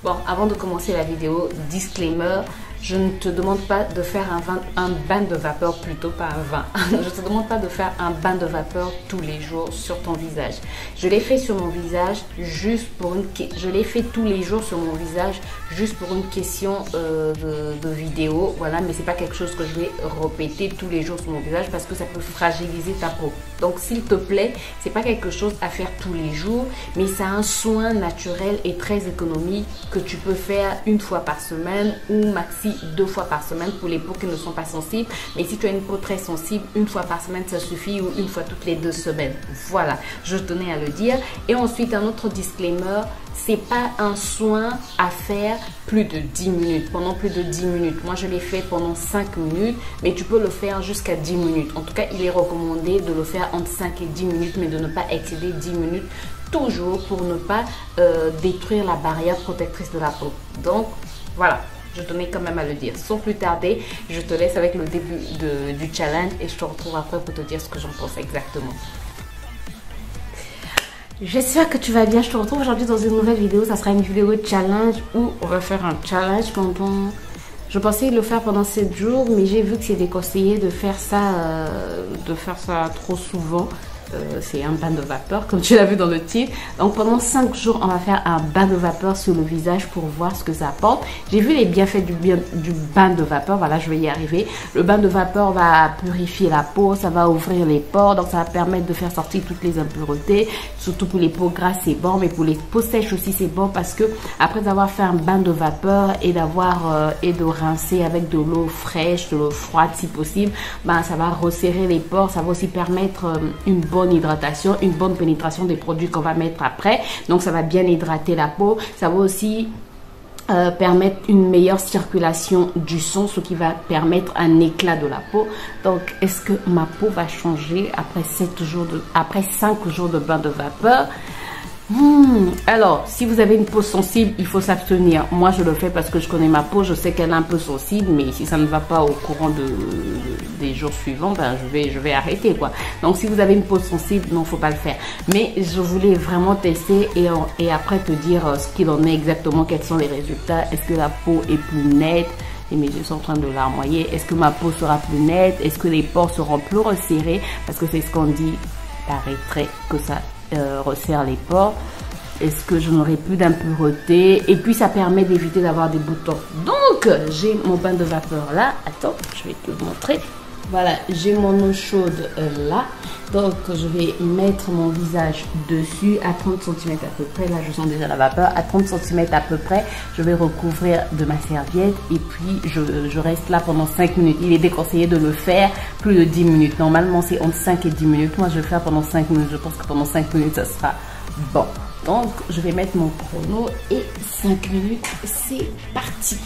Bon, avant de commencer la vidéo, disclaimer, je ne te demande pas de faire un bain de vapeur, plutôt pas un vin. Je ne te demande pas de faire un bain de vapeur tous les jours sur ton visage. Je l'ai fait sur mon visage juste pour je l'ai fait tous les jours sur mon visage juste pour une question de vidéo, voilà, mais c'est pas quelque chose que je vais répéter tous les jours sur mon visage parce que ça peut fragiliser ta peau. Donc s'il te plaît, c'est pas quelque chose à faire tous les jours, mais c'est un soin naturel et très économique que tu peux faire une fois par semaine ou maxi 2 fois par semaine pour les peaux qui ne sont pas sensibles. Mais si tu as une peau très sensible, une fois par semaine ça suffit, ou une fois toutes les 2 semaines. Voilà, je tenais à le dire. Et ensuite un autre disclaimer, c'est pas un soin à faire plus de 10 minutes, pendant plus de 10 minutes. Moi je l'ai fait pendant 5 minutes, mais tu peux le faire jusqu'à 10 minutes. En tout cas, il est recommandé de le faire entre 5 et 10 minutes, mais de ne pas excéder 10 minutes, toujours pour ne pas détruire la barrière protectrice de la peau. Donc voilà, je tenais quand même à le dire. Sans plus tarder, je te laisse avec le début du challenge et je te retrouve après pour te dire ce que j'en pense exactement. J'espère que tu vas bien. Je te retrouve aujourd'hui dans une nouvelle vidéo. Ça sera une vidéo challenge où on va faire un challenge pendant... Je pensais le faire pendant 7 jours, mais j'ai vu que c'est déconseillé de faire ça trop souvent. C'est un bain de vapeur, comme tu l'as vu dans le titre. Donc pendant 5 jours, on va faire un bain de vapeur sur le visage pour voir ce que ça apporte. J'ai vu les bienfaits du bain de vapeur. Voilà, je vais y arriver. Le bain de vapeur va purifier la peau, ça va ouvrir les pores, donc ça va permettre de faire sortir toutes les impuretés. Surtout pour les peaux grasses, c'est bon, mais pour les peaux sèches aussi, c'est bon parce que après avoir fait un bain de vapeur et de rincer avec de l'eau fraîche, de l'eau froide si possible, ben ça va resserrer les pores. Ça va aussi permettre une bonne hydratation, une bonne pénétration des produits qu'on va mettre après. Donc ça va bien hydrater la peau. Ça va aussi permettre une meilleure circulation du sang, ce qui va permettre un éclat de la peau. Donc est-ce que ma peau va changer après 5 jours de bain de vapeur? Alors, si vous avez une peau sensible, il faut s'abstenir. Moi, je le fais parce que je connais ma peau. Je sais qu'elle est un peu sensible, mais si ça ne va pas au courant des jours suivants, ben, je vais arrêter, quoi. Donc, si vous avez une peau sensible, non, faut pas le faire. Mais je voulais vraiment tester et après te dire ce qu'il en est exactement, quels sont les résultats. Est-ce que la peau est plus nette? Et mes yeux sont en train de larmoyer. Est-ce que ma peau sera plus nette? Est-ce que les pores seront plus resserrés? Parce que c'est ce qu'on dit, paraîtrait que ça resserre les pores. Est-ce que je n'aurai plus d'impuretés? Et puis ça permet d'éviter d'avoir des boutons. Donc j'ai mon bain de vapeur là. Attends, je vais te le montrer. Voilà, j'ai mon eau chaude là. Donc je vais mettre mon visage dessus à 30 cm à peu près. Là je sens déjà la vapeur. À 30 cm à peu près, je vais recouvrir de ma serviette et puis je reste là pendant 5 minutes. Il est déconseillé de le faire plus de 10 minutes. Normalement c'est entre 5 et 10 minutes. Moi je vais le faire pendant 5 minutes. Je pense que pendant 5 minutes ça sera bon. Donc je vais mettre mon chrono et 5 minutes, c'est parti.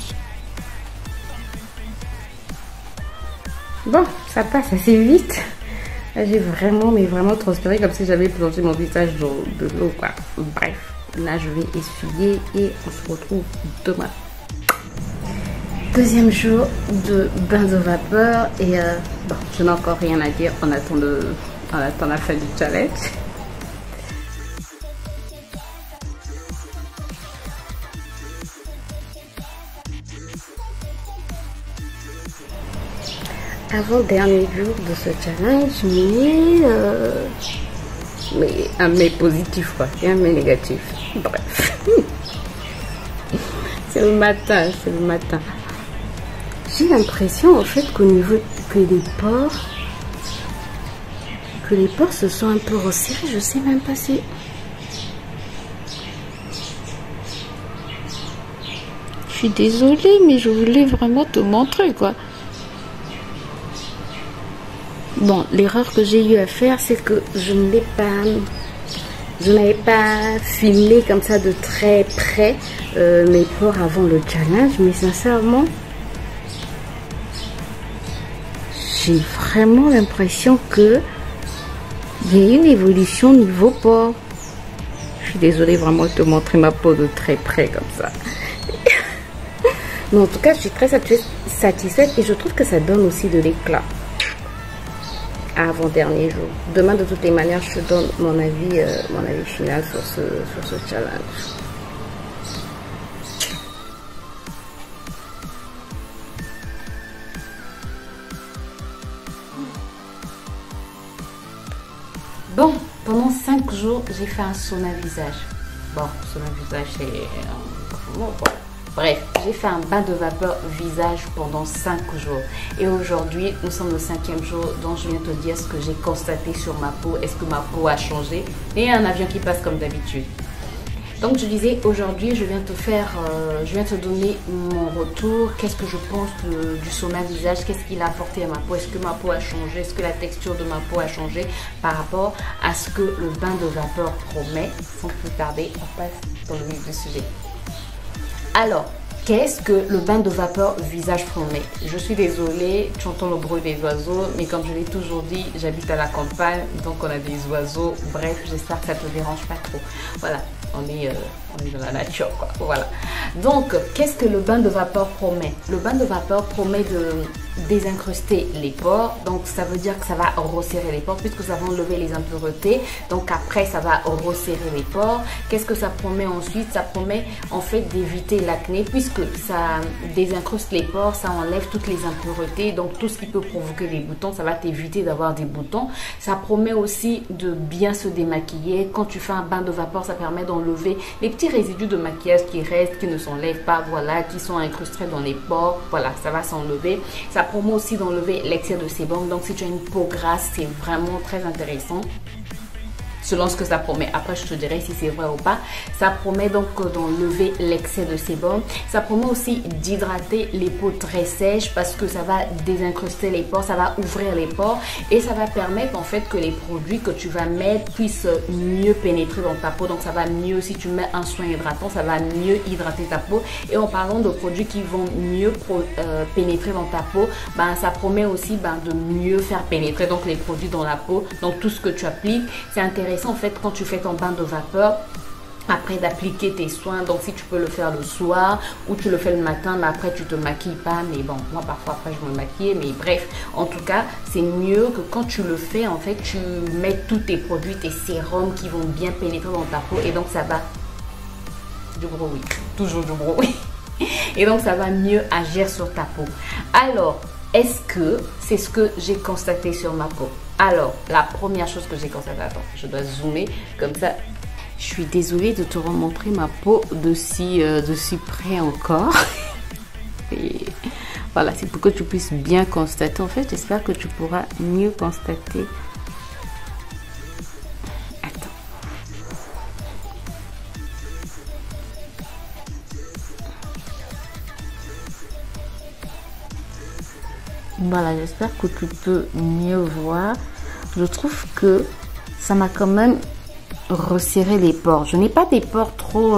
Bon, ça passe assez vite. Là, j'ai vraiment, mais vraiment transpiré comme si j'avais plongé mon visage dans de l'eau, quoi. Bref, là, je vais essuyer et on se retrouve demain. Deuxième jour de bain de vapeur et bon, je n'ai encore rien à dire. On attend la fin du challenge. Avant-dernier jour de ce challenge, mais un mais positif, quoi, et un mais négatif. Bref, c'est le matin, c'est le matin. J'ai l'impression, en fait, qu'au niveau que les pores se sont un peu resserrés. Je sais même pas si... Je suis désolée, mais je voulais vraiment te montrer, quoi. Bon, l'erreur que j'ai eu à faire, c'est que je n'avais pas filmé comme ça de très près mes pores avant le challenge, mais sincèrement, j'ai vraiment l'impression que il y a une évolution niveau pores. Je suis désolée vraiment de te montrer ma peau de très près comme ça. Mais en tout cas, je suis très satisfaite et je trouve que ça donne aussi de l'éclat. Avant-dernier jour. Demain, de toutes les manières, je te donne mon avis final sur ce challenge. Pendant 5 jours, j'ai fait un sauna visage. Bon, sauna visage, c'est... bon, voilà. Bref, j'ai fait un bain de vapeur visage pendant 5 jours. Et aujourd'hui, nous sommes le 5e jour, donc je viens te dire ce que j'ai constaté sur ma peau. Est-ce que ma peau a changé? Et il y a un avion qui passe comme d'habitude. Donc je disais, aujourd'hui, je viens te donner mon retour. Qu'est-ce que je pense du sauna visage? Qu'est-ce qu'il a apporté à ma peau? Est-ce que ma peau a changé? Est-ce que la texture de ma peau a changé par rapport à ce que le bain de vapeur promet? Sans plus tarder, on passe dans le vif du sujet. Alors, qu'est-ce que le bain de vapeur visage promet? Je suis désolée, tu entends le bruit des oiseaux, mais comme je l'ai toujours dit, j'habite à la campagne, donc on a des oiseaux. Bref, j'espère que ça ne te dérange pas trop. Voilà, on est dans la nature, quoi. Voilà. Donc, qu'est-ce que le bain de vapeur promet? Le bain de vapeur promet de désincruster les pores. Donc, ça veut dire que ça va resserrer les pores puisque ça va enlever les impuretés. Donc, après, ça va resserrer les pores. Qu'est-ce que ça promet ensuite? Ça promet en fait d'éviter l'acné puisque ça désincruste les pores, ça enlève toutes les impuretés. Donc, tout ce qui peut provoquer des boutons, ça va t'éviter d'avoir des boutons. Ça promet aussi de bien se démaquiller. Quand tu fais un bain de vapeur, ça permet d'enlever les petits résidus de maquillage qui restent, qui ne s'enlèvent pas, voilà, qui sont incrustés dans les pores. Voilà, ça va s'enlever. Ça promet aussi d'enlever l'excès de sébum. Donc, si tu as une peau grasse, c'est vraiment très intéressant. Selon ce que ça promet. Après, je te dirai si c'est vrai ou pas. Ça promet donc d'enlever l'excès de sébum. Ça promet aussi d'hydrater les peaux très sèches parce que ça va désincruster les pores, ça va ouvrir les pores et ça va permettre en fait que les produits que tu vas mettre puissent mieux pénétrer dans ta peau. Donc, ça va mieux, si tu mets un soin hydratant, ça va mieux hydrater ta peau. Et en parlant de produits qui vont mieux pénétrer dans ta peau, ben, ça promet aussi de mieux faire pénétrer donc les produits dans la peau. Donc, tout ce que tu appliques, c'est intéressant en fait quand tu fais ton bain de vapeur après d'appliquer tes soins. Donc si tu peux le faire le soir ou tu le fais le matin, mais après tu te maquilles pas, mais bon, moi parfois après je me maquille, mais bref, en tout cas c'est mieux que quand tu le fais en fait tu mets tous tes produits, tes sérums qui vont bien pénétrer dans ta peau et donc ça va du bruit, toujours du bruit et donc ça va mieux agir sur ta peau. Alors est-ce que c'est ce que j'ai constaté sur ma peau? Alors, la première chose que j'ai constatée, attends, je dois zoomer comme ça. Je suis désolée de te remontrer ma peau de si près encore. Et voilà, c'est pour que tu puisses bien constater. En fait, j'espère que tu pourras mieux constater. Attends. Voilà, j'espère que tu peux mieux voir. Je trouve que ça m'a quand même resserré les pores. Je n'ai pas des pores trop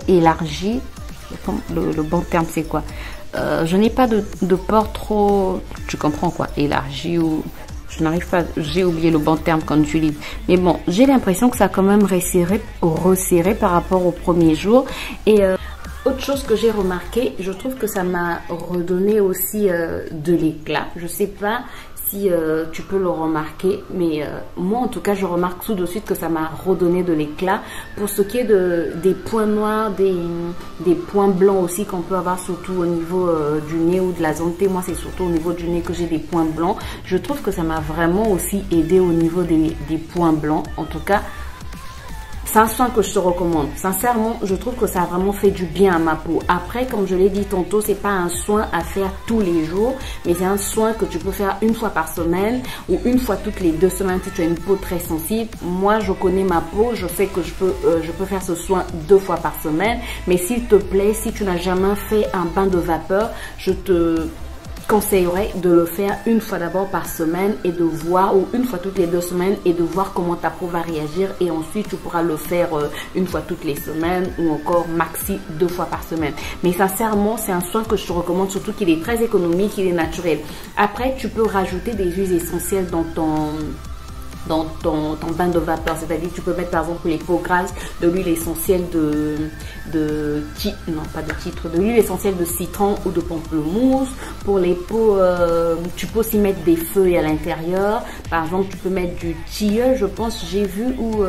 élargis. Le bon terme, c'est quoi? Je n'ai pas de pores trop... Tu comprends quoi? Élargis ou... Je n'arrive pas... J'ai oublié le bon terme quand je lis. Mais bon, j'ai l'impression que ça a quand même resserré par rapport au premier jour. Et... autre chose que j'ai remarqué, je trouve que ça m'a redonné aussi de l'éclat. Je sais pas si tu peux le remarquer, mais moi en tout cas je remarque tout de suite que ça m'a redonné de l'éclat. Pour ce qui est des points noirs, des points blancs aussi qu'on peut avoir surtout au niveau du nez ou de la zone T. Moi c'est surtout au niveau du nez que j'ai des points blancs. Je trouve que ça m'a vraiment aussi aidé au niveau des points blancs. En tout cas, c'est un soin que je te recommande. Sincèrement, je trouve que ça a vraiment fait du bien à ma peau. Après, comme je l'ai dit tantôt, c'est pas un soin à faire tous les jours, mais c'est un soin que tu peux faire une fois par semaine ou une fois toutes les 2 semaines si tu as une peau très sensible. Moi, je connais ma peau, je sais que je peux faire ce soin 2 fois par semaine. Mais s'il te plaît, si tu n'as jamais fait un bain de vapeur, je te conseillerais de le faire une fois d'abord par semaine et de voir, ou une fois toutes les 2 semaines et de voir comment ta peau va réagir, et ensuite tu pourras le faire une fois toutes les semaines ou encore maxi 2 fois par semaine. Mais sincèrement, c'est un soin que je te recommande, surtout qu'il est très économique, il est naturel. Après, tu peux rajouter des huiles essentielles dans ton bain de vapeur, c'est-à-dire tu peux mettre par exemple pour les peaux grasses de l'huile essentielle de l'huile essentielle de citron ou de pamplemousse. Pour les peaux, tu peux aussi mettre des feuilles à l'intérieur. Par exemple, tu peux mettre du tilleul, je pense, j'ai vu, ou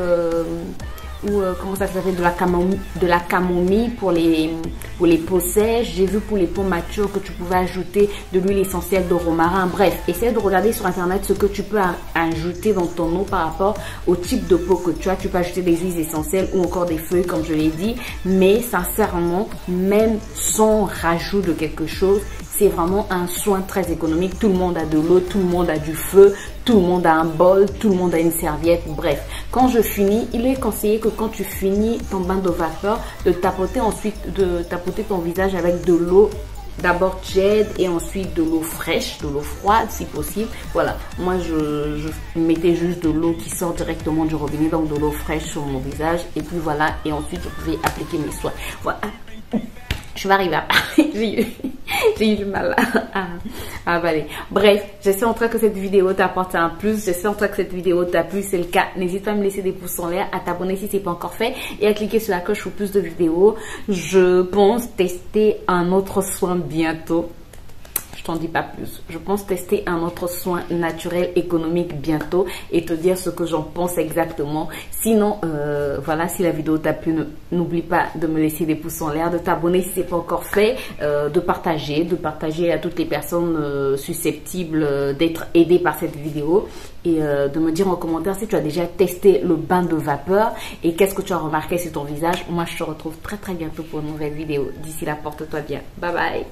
ou comment ça s'appelle, de la camomille pour les peaux sèches. J'ai vu pour les peaux matures que tu pouvais ajouter de l'huile essentielle de romarin. Bref, essaie de regarder sur internet ce que tu peux ajouter dans ton eau par rapport au type de peau que tu as. Tu peux ajouter des huiles essentielles ou encore des feuilles comme je l'ai dit, mais sincèrement, même sans rajout de quelque chose, c'est vraiment un soin très économique. Tout le monde a de l'eau, tout le monde a du feu, tout le monde a un bol, tout le monde a une serviette. Bref, quand je finis, il est conseillé que quand tu finis ton bain de vapeur, de tapoter ton visage avec de l'eau. D'abord tiède et ensuite de l'eau fraîche, de l'eau froide si possible. Voilà, moi je mettais juste de l'eau qui sort directement du robinet, donc de l'eau fraîche sur mon visage. Et puis voilà, et ensuite je pouvais appliquer mes soins. Voilà. Je vais arriver à parler. J'ai eu du mal à avaler. Bref, j'espère en tout cas que cette vidéo t'a apporté un plus. J'espère en tout cas que cette vidéo t'a plu. C'est le cas, n'hésite pas à me laisser des pouces en l'air, à t'abonner si ce n'est pas encore fait et à cliquer sur la cloche pour plus de vidéos. Je pense tester un autre soin bientôt. Je t'en dis pas plus. Je pense tester un autre soin naturel économique bientôt et te dire ce que j'en pense exactement. Sinon, voilà, si la vidéo t'a plu, n'oublie pas de me laisser des pouces en l'air, de t'abonner si ce n'est pas encore fait, de partager à toutes les personnes susceptibles d'être aidées par cette vidéo et de me dire en commentaire si tu as déjà testé le bain de vapeur et qu'est-ce que tu as remarqué sur ton visage. Moi, je te retrouve très très bientôt pour une nouvelle vidéo. D'ici là, porte-toi bien. Bye bye.